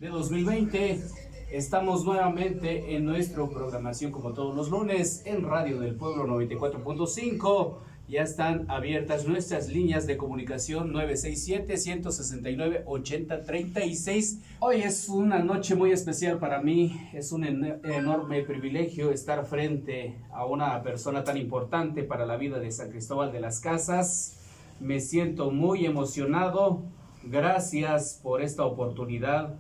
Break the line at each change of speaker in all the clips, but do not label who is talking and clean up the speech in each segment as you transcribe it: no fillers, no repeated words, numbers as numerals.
de 2020. Estamos nuevamente en nuestra programación como todos los lunes en Radio del Pueblo 94.5. Ya están abiertas nuestras líneas de comunicación 967-169-8036. Hoy es una noche muy especial para mí. Es un enorme privilegio estar frente a una persona tan importante para la vida de San Cristóbal de las Casas. Me siento muy emocionado. Gracias por esta oportunidad.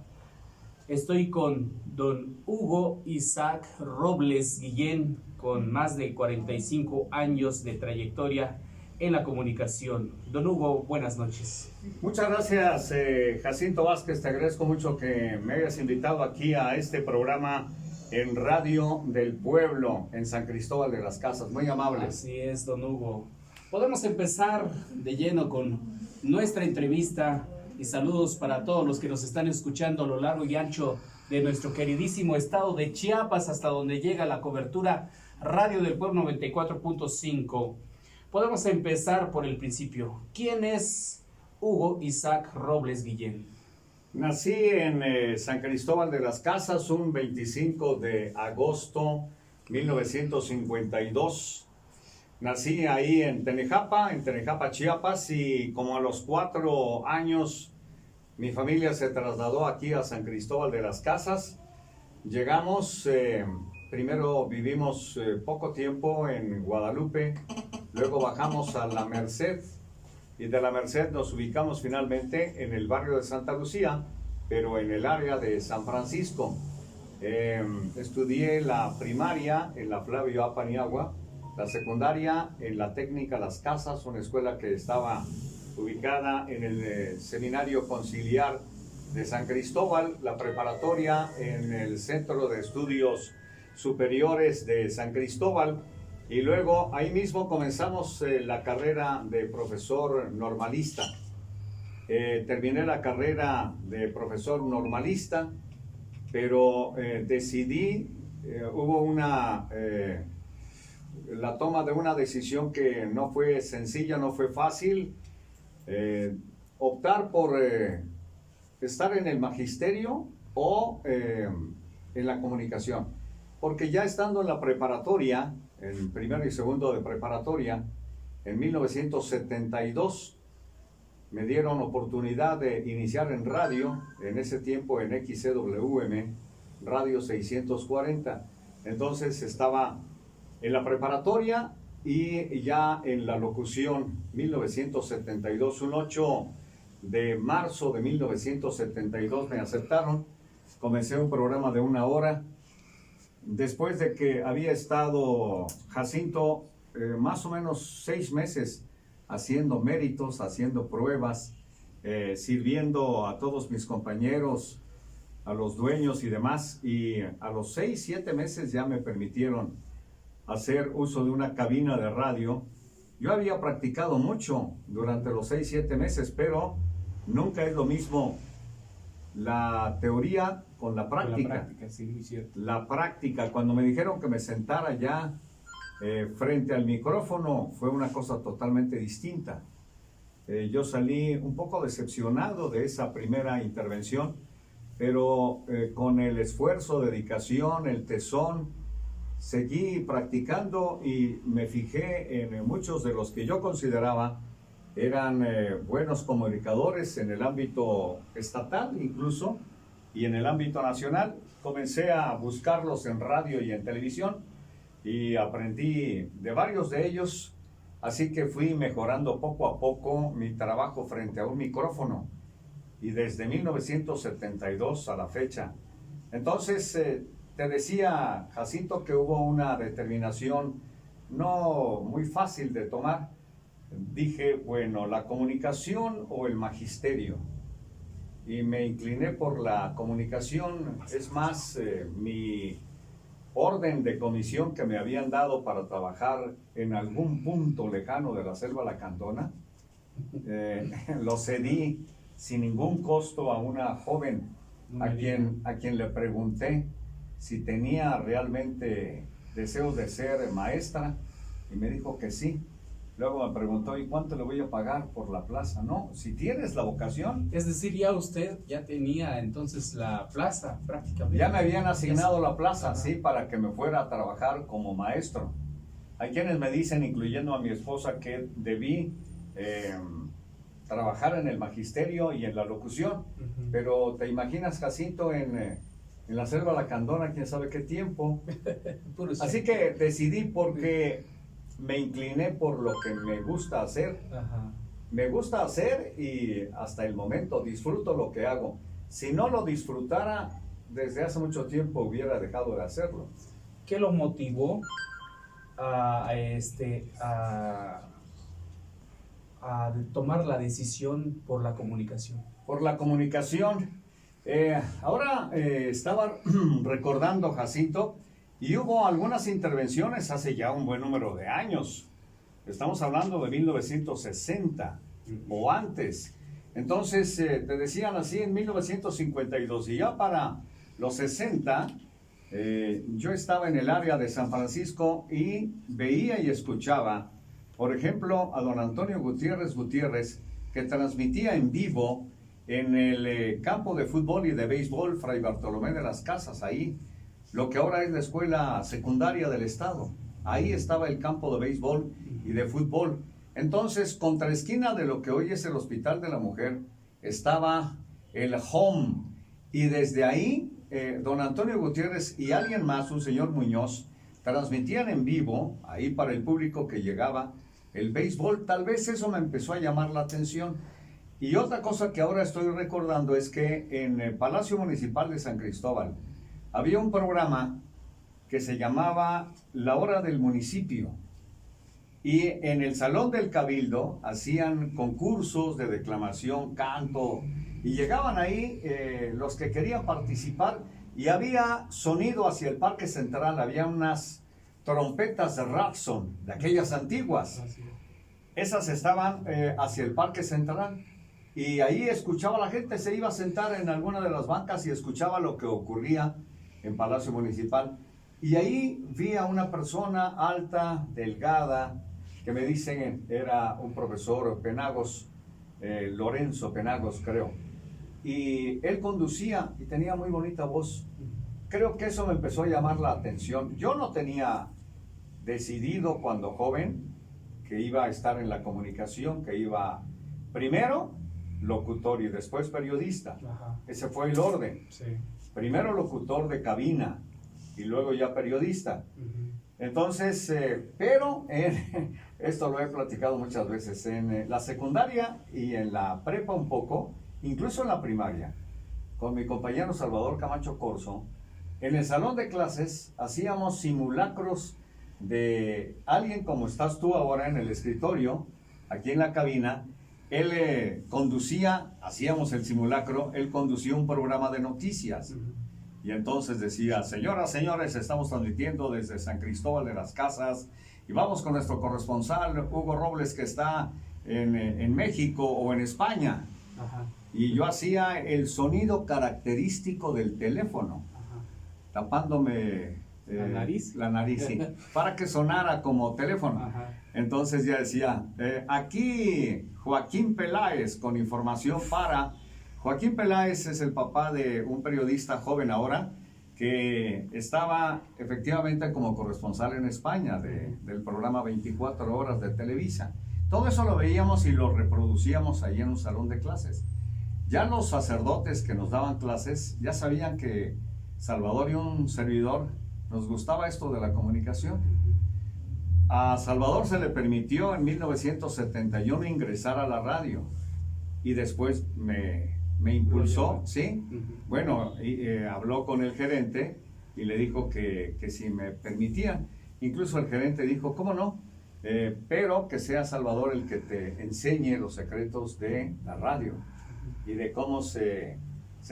Estoy con don Hugo Isaac Robles Guillén, con más de 45 años de trayectoria en la comunicación. Don Hugo, buenas noches.
Muchas gracias, Jacinto Vázquez. Te agradezco mucho que me hayas invitado aquí a este programa en Radio del Pueblo, en San Cristóbal de las Casas. Muy amable.
Así es, don Hugo. Podemos empezar de lleno con nuestra entrevista. Y saludos para todos los que nos están escuchando a lo largo y ancho de nuestro queridísimo estado de Chiapas, hasta donde llega la cobertura Radio del Pueblo 94.5. Podemos empezar por el principio. ¿Quién es Hugo Isaac Robles Guillén?
Nací en San Cristóbal de las Casas un 25 de agosto 1952. Nací ahí en Tenejapa, Chiapas, y como a los 4 años mi familia se trasladó aquí a San Cristóbal de las Casas. Llegamos, primero vivimos poco tiempo en Guadalupe, luego bajamos a La Merced, y de La Merced nos ubicamos finalmente en el barrio de Santa Lucía, pero en el área de San Francisco. Estudié la primaria en la Flavio A. Paniagua, la secundaria en la Técnica Las Casas, una escuela que estaba ubicada en el Seminario Conciliar de San Cristóbal, la preparatoria en el Centro de Estudios Superiores de San Cristóbal, y luego ahí mismo comenzamos la carrera de profesor normalista. Terminé la carrera de profesor normalista, pero decidí, hubo la toma de una decisión que no fue sencilla, no fue fácil, optar por estar en el magisterio o en la comunicación, porque ya estando en la preparatoria, en primero y segundo de preparatoria, en 1972 me dieron oportunidad de iniciar en radio, en ese tiempo en XCWM, Radio 640. Entonces estaba en la preparatoria y ya en la locución. 1972, un 8 de marzo de 1972 me aceptaron. Comencé un programa de 1 hora. Después de que había estado Jacinto más o menos 6 meses haciendo méritos, haciendo pruebas, sirviendo a todos mis compañeros, a los dueños y demás, y a los 6, 7 meses ya me permitieron hacer uso de una cabina de radio. Yo había practicado mucho durante los 6, 7 meses, pero nunca es lo mismo la teoría con la práctica.
La práctica, sí, muy cierto.
La práctica, cuando me dijeron que me sentara ya frente al micrófono, fue una cosa totalmente distinta. Yo salí un poco decepcionado de esa primera intervención, pero con el esfuerzo, dedicación, el tesón, seguí practicando y me fijé en muchos de los que yo consideraba eran buenos comunicadores en el ámbito estatal incluso, y en el ámbito nacional. Comencé a buscarlos en radio y en televisión y aprendí de varios de ellos, así que fui mejorando poco a poco mi trabajo frente a un micrófono, y desde 1972 a la fecha. Entonces, te decía, Jacinto, que hubo una determinación no muy fácil de tomar. Dije, bueno, la comunicación o el magisterio, y me incliné por la comunicación. Es más, mi orden de comisión que me habían dado para trabajar en algún punto lejano de la selva lacandona, lo cedí sin ningún costo a una joven a quien le pregunté si tenía realmente deseos de ser maestra, y me dijo que sí. Luego me preguntó, ¿y cuánto le voy a pagar por la plaza? No, si tienes la vocación.
Es decir, ya usted ya tenía entonces la plaza prácticamente.
Ya me habían asignado la plaza,
Ajá.
sí, para que me fuera a trabajar como maestro. Hay quienes me dicen, incluyendo a mi esposa, que debí trabajar en el magisterio y en la locución.
Ujú.
Pero te imaginas, Jacinto, en la selva lacandona, quién sabe qué tiempo.
Puro
Así
ser.
que decidí porque me incliné por lo que me gusta hacer.
Ajá.
Me gusta hacer y hasta el momento disfruto lo que hago. Si no lo disfrutara, desde hace mucho tiempo hubiera dejado de hacerlo.
¿Qué lo motivó a tomar la decisión por la comunicación?
Por la comunicación. Ahora estaba recordando, Jacinto, y hubo algunas intervenciones hace ya un buen número de años. Estamos hablando de 1960 o antes. Entonces, te decían así en 1952 y ya para los 60, yo estaba en el área de San Francisco y veía y escuchaba, por ejemplo, a don Antonio Gutiérrez, que transmitía en vivo en el campo de fútbol y de béisbol Fray Bartolomé de las Casas, ahí, lo que ahora es la escuela secundaria del estado. Ahí estaba el campo de béisbol y de fútbol. Entonces, contra esquina de lo que hoy es el Hospital de la Mujer, estaba el home. Y desde ahí, don Antonio Gutiérrez y alguien más, un señor Muñoz, transmitían en vivo, ahí para el público que llegaba, el béisbol. Tal vez eso me empezó a llamar la atención. Y otra cosa que ahora estoy recordando es que en el Palacio Municipal de San Cristóbal había un programa que se llamaba La Hora del Municipio. Y en el Salón del Cabildo hacían concursos de declamación, canto, y llegaban ahí los que querían participar y había sonido hacia el Parque Central, había unas trompetas de Ralston, de aquellas antiguas. Esas estaban hacia el Parque Central y ahí escuchaba la gente, se iba a sentar en alguna de las bancas y escuchaba lo que ocurría en Palacio Municipal. Y ahí vi a una persona alta, delgada, que me dicen era un profesor Penagos, Lorenzo Penagos, creo. Y él conducía y tenía muy bonita voz. Creo que eso me empezó a llamar la atención. Yo no tenía decidido cuando joven que iba a estar en la comunicación, que iba primero locutor y después periodista.
Ajá.
Ese fue el orden.
Sí.
Primero locutor de cabina y luego ya periodista.
Uh-huh.
Entonces, pero esto lo he platicado muchas veces, en la secundaria y en la prepa un poco, incluso en la primaria, con mi compañero Salvador Camacho Corzo, en el salón de clases hacíamos simulacros de alguien como estás tú ahora en el escritorio, aquí en la cabina. Él conducía, hacíamos el simulacro, él conducía un programa de noticias. Uh-huh. Y entonces decía, señoras, señores, estamos transmitiendo desde San Cristóbal de las Casas y vamos con nuestro corresponsal Hugo Robles, que está en México o en España. Ajá. Y yo hacía el sonido característico del teléfono, ajá, tapándome la nariz sí, para que sonara como teléfono. Ajá. Entonces ya decía, aquí Joaquín Peláez con información para... Joaquín Peláez es el papá de un periodista joven ahora que estaba efectivamente como corresponsal en España del programa 24 Horas de Televisa. Todo eso lo veíamos y lo reproducíamos ahí en un salón de clases. Ya los sacerdotes que nos daban clases ya sabían que Salvador y un servidor nos gustaba esto de la comunicación. A Salvador se le permitió en 1971 ingresar a la radio y después me impulsó, ¿sí? Bueno, habló con el gerente y le dijo que si me permitían. Incluso el gerente dijo, ¿cómo no? Pero que sea Salvador el que te enseñe los secretos de la radio y de cómo se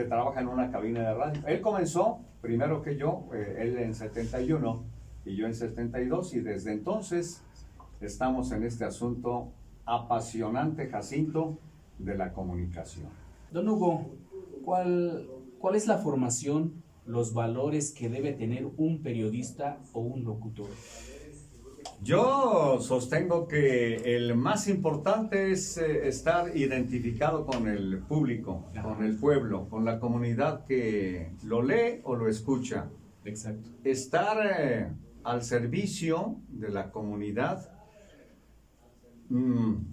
trabaja en una cabina de radio. Él comenzó primero que yo, él en 71 y yo en 72, y desde entonces estamos en este asunto apasionante, Jacinto, de la comunicación.
Don Hugo, ¿cuál es la formación, los valores que debe tener un periodista o un locutor?
Yo sostengo que el más importante es estar identificado con el público, con el pueblo, con la comunidad que lo lee o lo escucha.
Exacto.
Estar al servicio de la comunidad,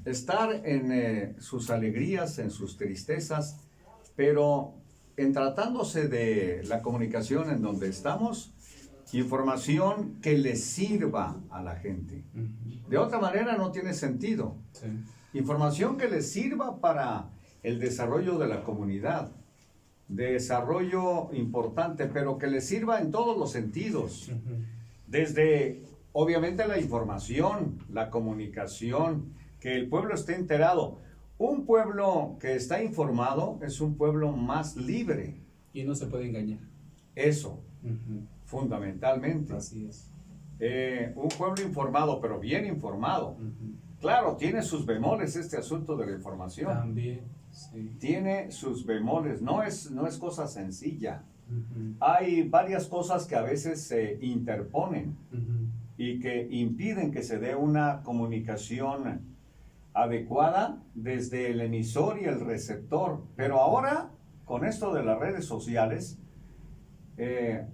estar en sus alegrías, en sus tristezas, pero en tratándose de la comunicación en donde estamos, información que le sirva a la gente. De otra manera no tiene sentido.
Sí.
Información que le sirva para el desarrollo de la comunidad. Desarrollo importante, pero que le sirva en todos los sentidos. Desde, obviamente, la información, la comunicación, que el pueblo esté enterado. Un pueblo que está informado es un pueblo más libre.
Y no se puede engañar.
Eso. Fundamentalmente.
Así es.
Un pueblo informado, pero bien informado. Claro, tiene sus bemoles este asunto de la información.
También, sí.
Tiene sus bemoles, no es cosa sencilla. Hay varias cosas que a veces se interponen y que impiden que se dé una comunicación adecuada desde el emisor y el receptor. Pero ahora, con esto de las redes sociales,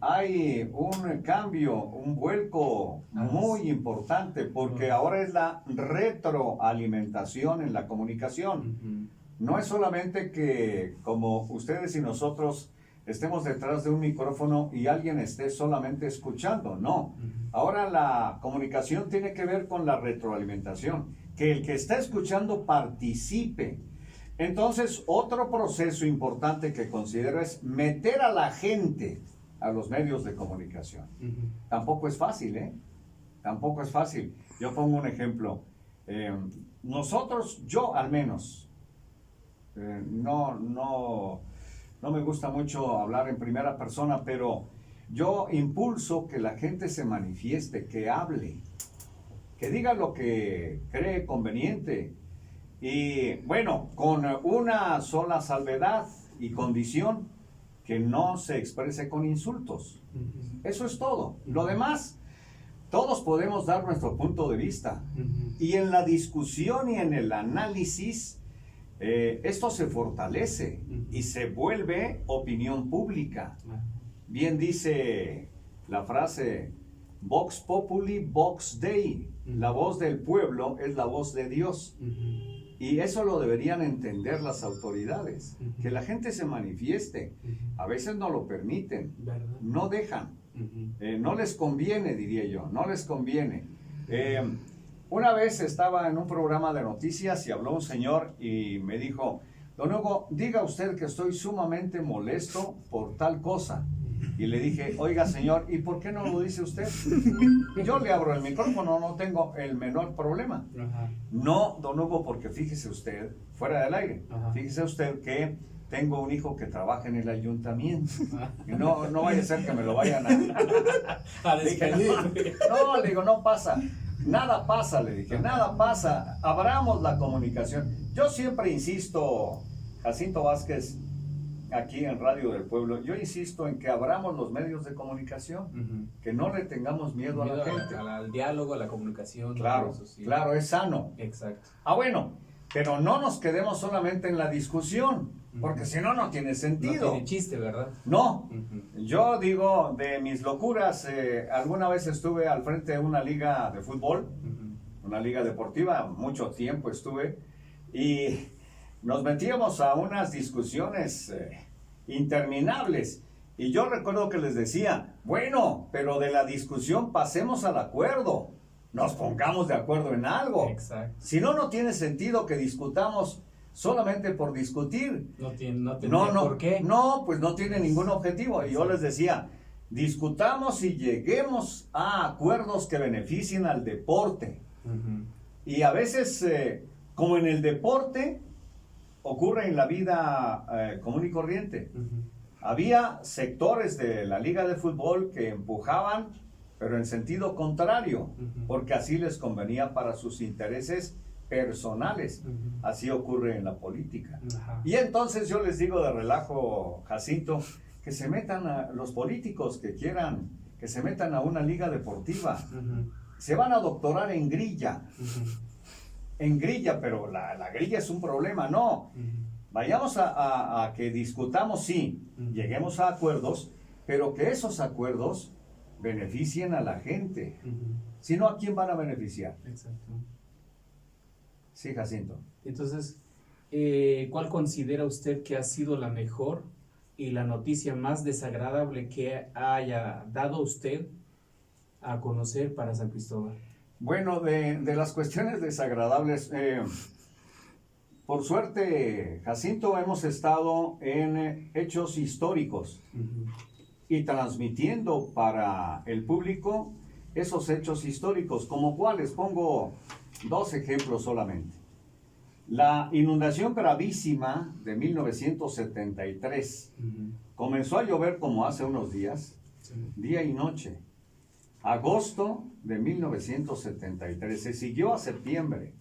hay un cambio, un vuelco muy importante, porque ahora es la retroalimentación en la comunicación. No es solamente que, como ustedes y nosotros estemos detrás de un micrófono y alguien esté solamente escuchando, no. Ahora la comunicación tiene que ver con la retroalimentación, que el que está escuchando participe. Entonces, otro proceso importante que considero es meter a la gente a los medios de comunicación. Tampoco es fácil, ¿eh? Tampoco es fácil. Yo pongo un ejemplo. Nosotros, yo al menos, no me gusta mucho hablar en primera persona, pero yo impulso que la gente se manifieste, que hable, que diga lo que cree conveniente. Y bueno, con una sola salvedad y condición, que no se exprese con insultos. Eso es todo. Lo demás, todos podemos dar nuestro punto de vista. Y en la discusión y en el análisis, esto se fortalece y se vuelve opinión pública. Bien dice la frase, Vox Populi, Vox Dei. La voz del pueblo es la voz de Dios. Y eso lo deberían entender las autoridades, que la gente se manifieste. A veces no lo permiten, no dejan, no les conviene, diría yo, no les conviene. Una vez estaba en un programa de noticias y habló un señor y me dijo, don Hugo, diga usted que estoy sumamente molesto por tal cosa. Y le dije, oiga señor, ¿y por qué no lo dice usted? Yo le abro el micrófono, no tengo el menor problema. No, don Hugo, porque fíjese usted, fuera del aire, fíjese usted que tengo un hijo que trabaja en el ayuntamiento. Y no vaya a ser que me lo vayan a despedir. No, le digo, no pasa. Nada pasa, le dije, nada pasa. Abramos la comunicación. Yo siempre insisto, Jacinto Vázquez, aquí en Radio del Pueblo, yo insisto en que abramos los medios de comunicación, que no le tengamos miedo a la gente.
Al diálogo, a la comunicación.
Claro, claro, es sano.
Exacto.
Bueno, pero no nos quedemos solamente en la discusión, porque si no, no tiene sentido.
No tiene chiste, ¿verdad?
No. Yo digo, de mis locuras, alguna vez estuve al frente de una liga de fútbol, una liga deportiva, mucho tiempo estuve, y nos metíamos a unas discusiones interminables. Y yo recuerdo que les decía, bueno, pero de la discusión pasemos al acuerdo. Nos pongamos de acuerdo en algo.
Exacto.
Si no, no tiene sentido que discutamos solamente por discutir.
No tiene
¿por qué? No, pues no tiene ningún objetivo. Y yo les decía, discutamos y lleguemos a acuerdos que beneficien al deporte. Y a veces, como en el deporte, ocurre en la vida común y corriente. Había sectores de la liga de fútbol que empujaban, pero en sentido contrario, porque así les convenía para sus intereses personales. Así ocurre en la política. Y entonces yo les digo de relajo, Jacinto, que se metan a los políticos que quieran, que se metan a una liga deportiva. se van a doctorar en grilla. En grilla, pero la grilla es un problema, no. Vayamos a que discutamos, sí, lleguemos a acuerdos, pero que esos acuerdos beneficien a la gente. Si no, ¿a quién van a beneficiar?
Exacto.
Sí, Jacinto.
Entonces, ¿cuál considera usted que ha sido la mejor y la noticia más desagradable que haya dado usted a conocer para San Cristóbal?
Bueno, de las cuestiones desagradables, por suerte, Jacinto, hemos estado en hechos históricos y transmitiendo para el público esos hechos históricos, como cuáles, pongo 2 ejemplos solamente. La inundación gravísima de 1973, comenzó a llover como hace unos días, día y noche. Agosto de 1973, se siguió a septiembre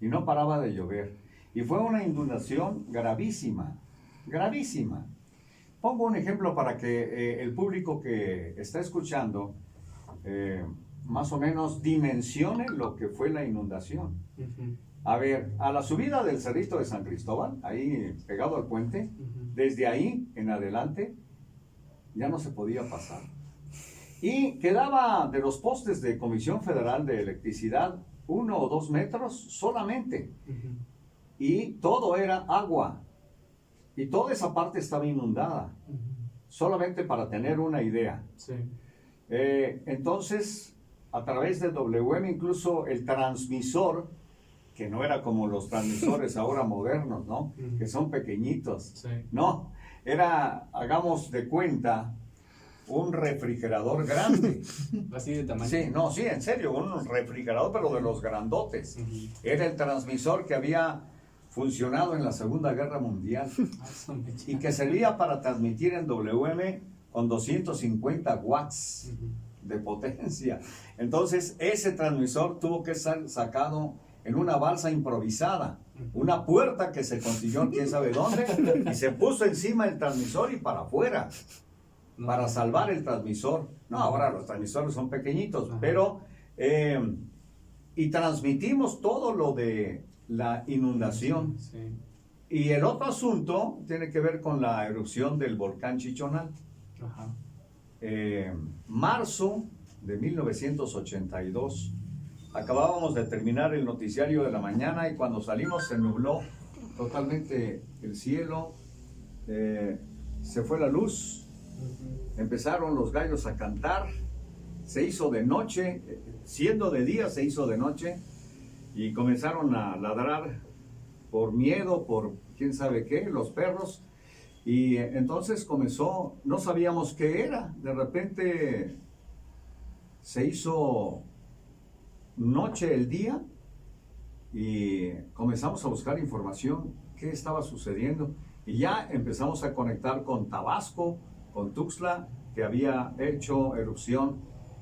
y no paraba de llover. Y fue una inundación gravísima, gravísima. Pongo un ejemplo para que el público que está escuchando más o menos dimensione lo que fue la inundación. A ver, a la subida del Cerrito de San Cristóbal, ahí pegado al puente, desde ahí en adelante ya no se podía pasar. Y quedaba de los postes de Comisión Federal de Electricidad 1 o 2 metros solamente. Y todo era agua. Y toda esa parte estaba inundada. Solamente para tener una idea.
Sí.
Entonces, a través de WM, incluso el transmisor, que no era como los transmisores ahora modernos, ¿no? Que son pequeñitos.
Sí.
No, era, hagamos de cuenta, un refrigerador grande.
¿Así de tamaño?
Sí, no, sí, en serio, un refrigerador, pero de los grandotes. Era el transmisor que había funcionado en la Segunda Guerra Mundial y que servía para transmitir en WM con 250 watts de potencia. Entonces, ese transmisor tuvo que ser sacado en una balsa improvisada, una puerta que se consiguió quién sabe dónde, y se puso encima el transmisor y para afuera, para salvar el transmisor. No, ahora los transmisores son pequeñitos, pero y transmitimos todo lo de la inundación.
Sí.
Y el otro asunto tiene que ver con la erupción del volcán Chichonal.
Ajá.
Marzo de 1982, acabábamos de terminar el noticiario de la mañana y cuando salimos se nubló totalmente el cielo, se fue la luz, empezaron los gallos a cantar, se hizo de noche, siendo de día se hizo de noche y comenzaron a ladrar por miedo, por quién sabe qué, los perros. Y entonces comenzó, no sabíamos qué era, de repente se hizo noche el día y comenzamos a buscar información, qué estaba sucediendo. Y ya empezamos a conectar con Tabasco, con Tuxtla, que había hecho erupción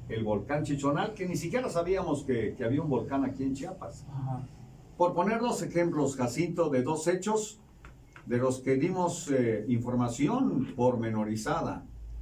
el volcán Chichonal, que ni siquiera sabíamos que había un volcán aquí en Chiapas.
Ajá.
Por poner 2 ejemplos, Jacinto, de 2 hechos de los que dimos información pormenorizada.